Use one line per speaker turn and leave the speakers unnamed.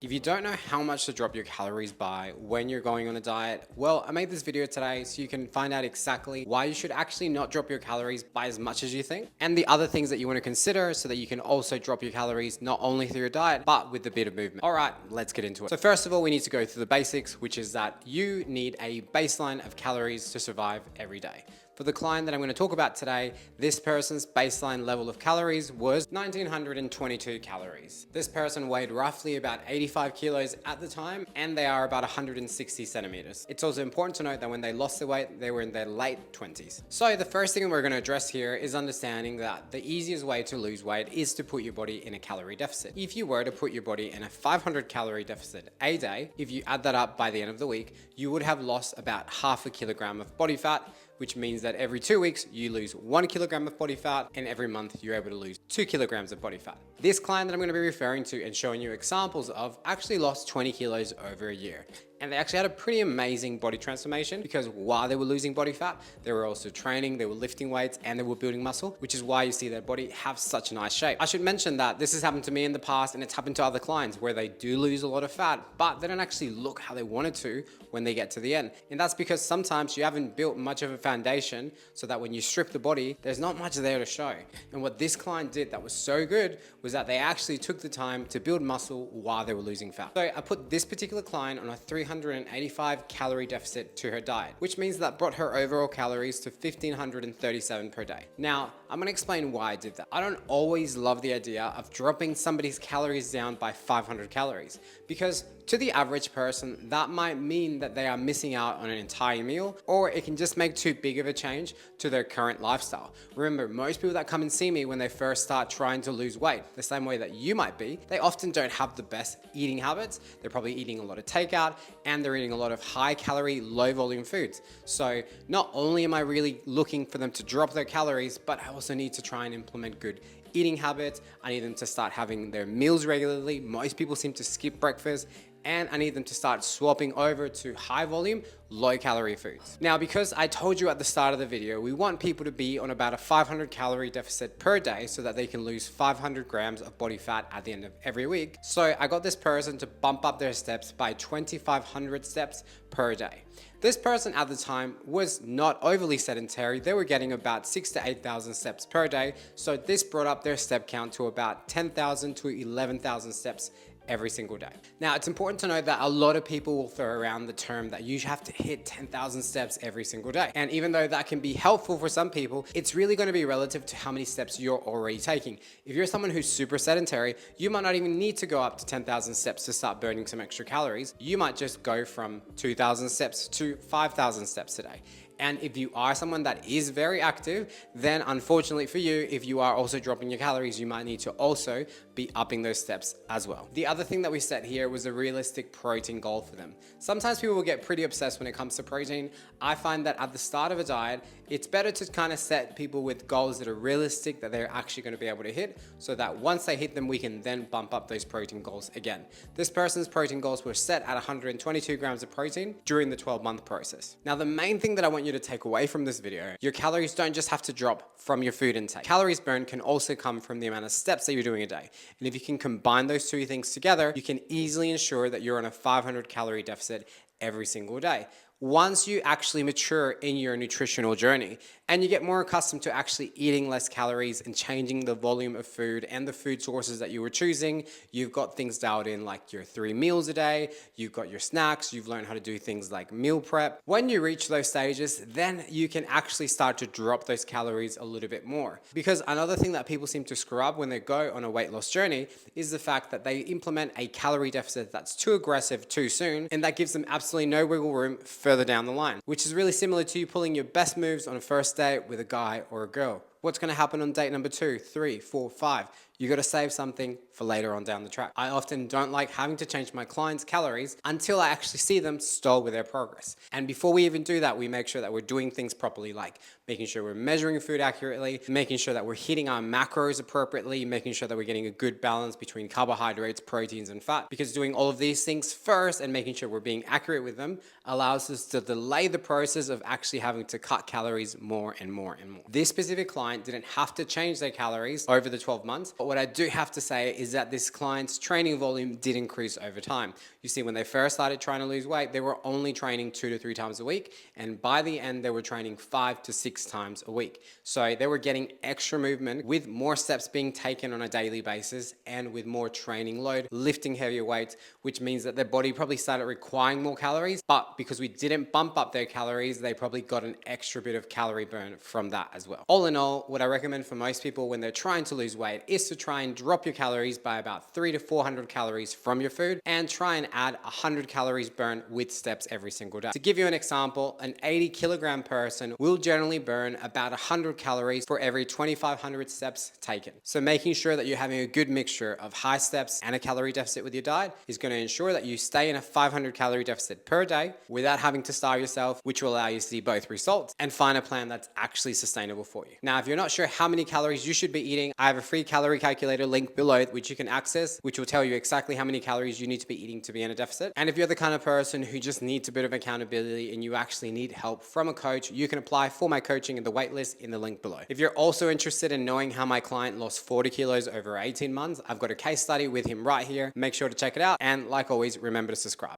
If you don't know how much to drop your calories by when you're going on a diet, well, I made this video today so you can find out exactly why you should actually not drop your calories by as much as you think, and the other things that you want to consider so that you can also drop your calories not only through your diet, but with a bit of movement. All right, let's get into it. So first of all, we need to go through the basics, which is that you need a baseline of calories to survive every day. For the client that I'm going to talk about today, this person's baseline level of calories was 1922 calories. This person weighed roughly about 85 kilos at the time, and they are about 160 centimeters. It's also important to note that when they lost their weight, they were in their late 20s. So the first thing we're going to address here is understanding that the easiest way to lose weight is to put your body in a calorie deficit. If you were to put your body in a 500 calorie deficit a day, if you add that up by the end of the week, you would have lost about half a kilogram of body fat, which means that every 2 weeks you lose 1 kilogram of body fat, and every month you're able to lose 2 kilograms of body fat. This client that I'm going to be referring to and showing you examples of actually lost 20 kilos over a year. And they actually had a pretty amazing body transformation because while they were losing body fat, they were also training, they were lifting weights, and they were building muscle, which is why you see their body have such a nice shape. I should mention that this has happened to me in the past, and it's happened to other clients where they do lose a lot of fat, but they don't actually look how they wanted to when they get to the end. And that's because sometimes you haven't built much of a foundation so that when you strip the body, there's not much there to show. And what this client did that was so good was that they actually took the time to build muscle while they were losing fat. So I put this particular client on a 385 calorie deficit to her diet, which means that brought her overall calories to 1,537 per day. Now, I'm gonna explain why I did that. I don't always love the idea of dropping somebody's calories down by 500 calories because to the average person, that might mean that they are missing out on an entire meal, or it can just make too big of a change to their current lifestyle. Remember, most people that come and see me when they first start trying to lose weight, the same way that you might be, they often don't have the best eating habits. They're probably eating a lot of takeout, and they're eating a lot of high calorie, low volume foods. So not only am I really looking for them to drop their calories, but I also need to try and implement good eating habits. I need them to start having their meals regularly. Most people seem to skip breakfast, and I need them to start swapping over to high volume, low calorie foods. Now, because I told you at the start of the video, we want people to be on about a 500 calorie deficit per day so that they can lose 500 grams of body fat at the end of every week. So I got this person to bump up their steps by 2,500 steps per day. This person at the time was not overly sedentary. They were getting about 6,000 to 8,000 steps per day. So this brought up their step count to about 10,000 to 11,000 steps every single day. Now, it's important to note that a lot of people will throw around the term that you have to hit 10,000 steps every single day. And even though that can be helpful for some people, it's really going to be relative to how many steps you're already taking. If you're someone who's super sedentary, you might not even need to go up to 10,000 steps to start burning some extra calories. You might just go from 2,000 steps to 5,000 steps a day. And if you are someone that is very active, then unfortunately for you, if you are also dropping your calories, you might need to also be upping those steps as well. The other thing that we set here was a realistic protein goal for them. Sometimes people will get pretty obsessed when it comes to protein. I find that at the start of a diet, it's better to kind of set people with goals that are realistic, that they're actually going to be able to hit, so that once they hit them, we can then bump up those protein goals again. This person's protein goals were set at 122 grams of protein during the 12-month process. Now, the main thing that I want you to take away from this video, your calories don't just have to drop from your food intake. Calories burned can also come from the amount of steps that you're doing a day. And if you can combine those two things together, you can easily ensure that you're on a 500 calorie deficit every single day. Once you actually mature in your nutritional journey and you get more accustomed to actually eating less calories and changing the volume of food and the food sources that you were choosing, you've got things dialed in like your 3 meals a day, you've got your snacks, you've learned how to do things like meal prep. When you reach those stages, then you can actually start to drop those calories a little bit more. Because another thing that people seem to screw up when they go on a weight loss journey is the fact that they implement a calorie deficit that's too aggressive too soon, and that gives them absolutely no wiggle room further down the line, which is really similar to you pulling your best moves on a first date with a guy or a girl. What's going to happen on date number 2, 3, 4, 5? You got to save something for later on down the track. I often don't like having to change my clients' calories until I actually see them stall with their progress. And before we even do that, we make sure that we're doing things properly, like making sure we're measuring food accurately, making sure that we're hitting our macros appropriately, making sure that we're getting a good balance between carbohydrates, proteins, and fat. Because doing all of these things first and making sure we're being accurate with them allows us to delay the process of actually having to cut calories more and more and more. This specific client didn't have to change their calories over the 12 months, but what I do have to say is is that this client's training volume did increase over time. You see, when they first started trying to lose weight, they were only training 2 to 3 times a week. And by the end, they were training 5 to 6 times a week. So they were getting extra movement with more steps being taken on a daily basis and with more training load, lifting heavier weights, which means that their body probably started requiring more calories. But because we didn't bump up their calories, they probably got an extra bit of calorie burn from that as well. All in all, what I recommend for most people when they're trying to lose weight is to try and drop your calories by about 300 to 400 calories from your food and try and add 100 calories burn with steps every single day. To give you an example, an 80 kilogram person will generally burn about 100 calories for every 2,500 steps taken. So making sure that you're having a good mixture of high steps and a calorie deficit with your diet is going to ensure that you stay in a 500 calorie deficit per day without having to starve yourself, which will allow you to see both results and find a plan that's actually sustainable for you. Now, if you're not sure how many calories you should be eating, I have a free calorie calculator link below which you can access, which will tell you exactly how many calories you need to be eating to be in a deficit. And if you're the kind of person who just needs a bit of accountability and you actually need help from a coach, you can apply for my coaching in the waitlist in the link below. If you're also interested in knowing how my client lost 40 kilos over 18 months, I've got a case study with him right here. Make sure to check it out. And like always, remember to subscribe.